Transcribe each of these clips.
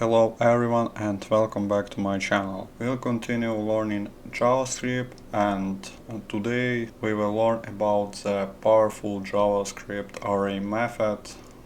Hello everyone and welcome back to my channel. We'll continue learning JavaScript and today we will learn about the powerful JavaScript array method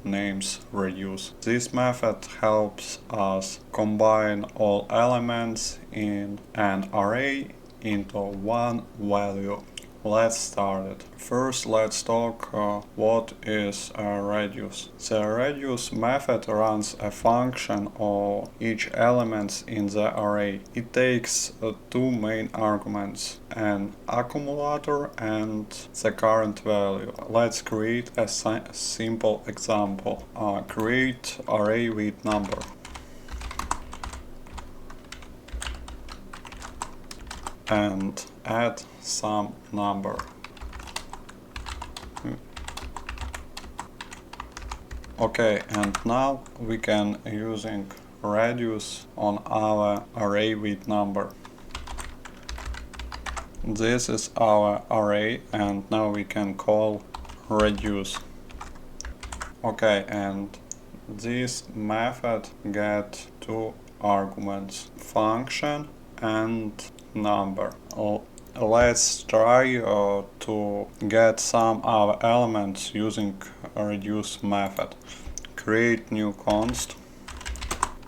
named reduce. This method helps us combine all elements in an array into one value. Let's start it. First, let's talk what is a reduce. The reduce method runs a function of each element in the array. It takes two main arguments, an accumulator and the current value. Let's create a simple example. Create array with number. And add some number. Okay, and now we can using reduce on our array with number. This is our array and now we can call reduce. Okay, and this method get two arguments, function and number. Let's try to get some other elements using a reduce method. Create new const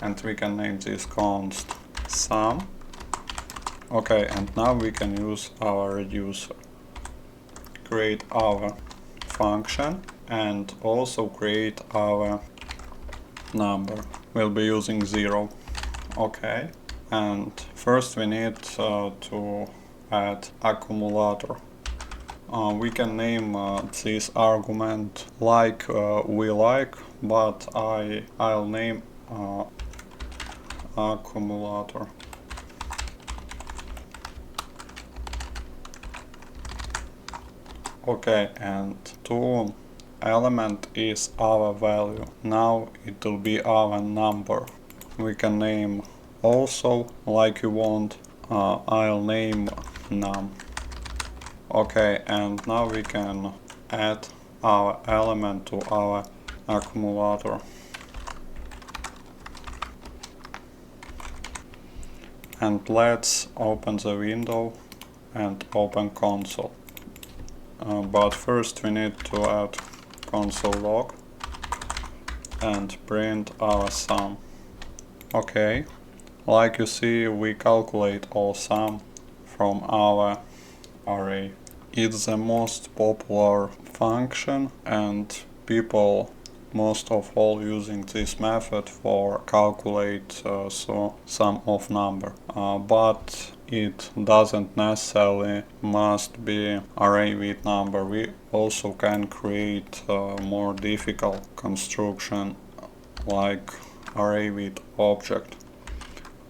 and we can name this const sum. Okay, and now we can use our reducer. Create our function and also create our number. We'll be using 0. Okay. And first we need to add accumulator. We can name this argument like we like, but I'll name accumulator. Okay, and two element is our value. Now it will be our number. We can name also like you want. I'll name num. Okay, and now we can add our element to our accumulator. And let's open the window and open console. But first we need to add console log and print our sum. Okay. Like you see, we calculate all sum from our array. It's the most popular function and people most of all using this method for calculate sum of number. But it doesn't necessarily must be array with number. We also can create more difficult construction like array with object.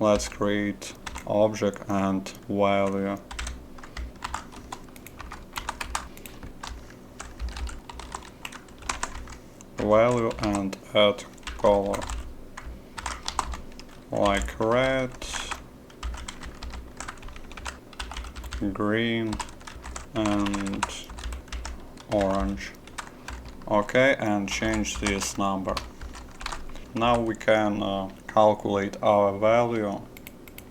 Let's create object and value. Value and add color like red, green and orange. Okay, and change this number. Now we can calculate our value.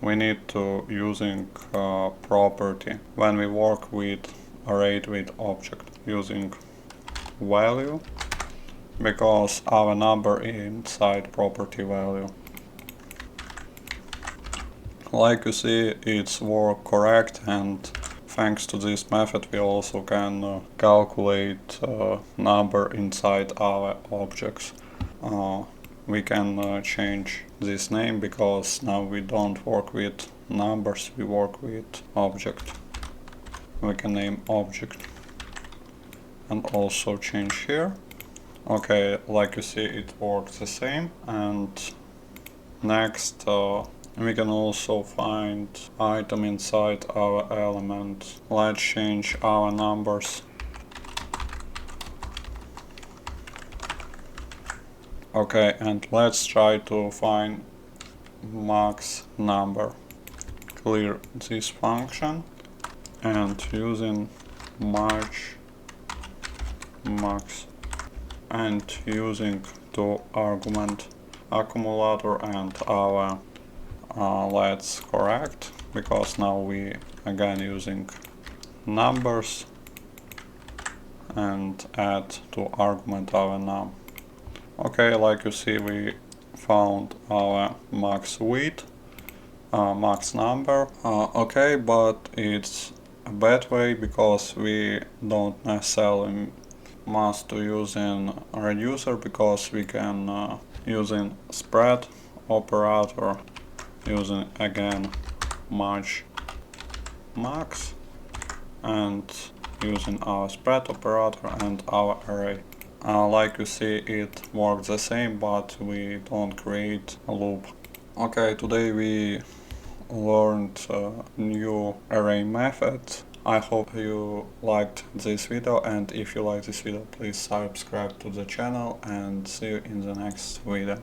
We need to using property when we work with array with object using value because our number inside property value. Like you see, it's work correct, and thanks to this method we also can calculate number inside our objects. We can change this name because now we don't work with numbers, we work with object. We can name object and also change here. Okay, like you see, it works the same. And next we can also find item inside our element. Let's change our numbers. Okay, and let's try to find max number. Clear this function and using max and using two argument accumulator and our let's correct, because now we again using numbers and add to argument our num. Okay, like you see, we found our max width, max number. Okay, but it's a bad way because we don't necessarily must to use in reducer, because we can using spread operator, using again merge max, and using our spread operator and our array. Like you see, it works the same, but we don't create a loop. Okay, today we learned new array method. I hope you liked this video, and if you like this video, please subscribe to the channel, and see you in the next video.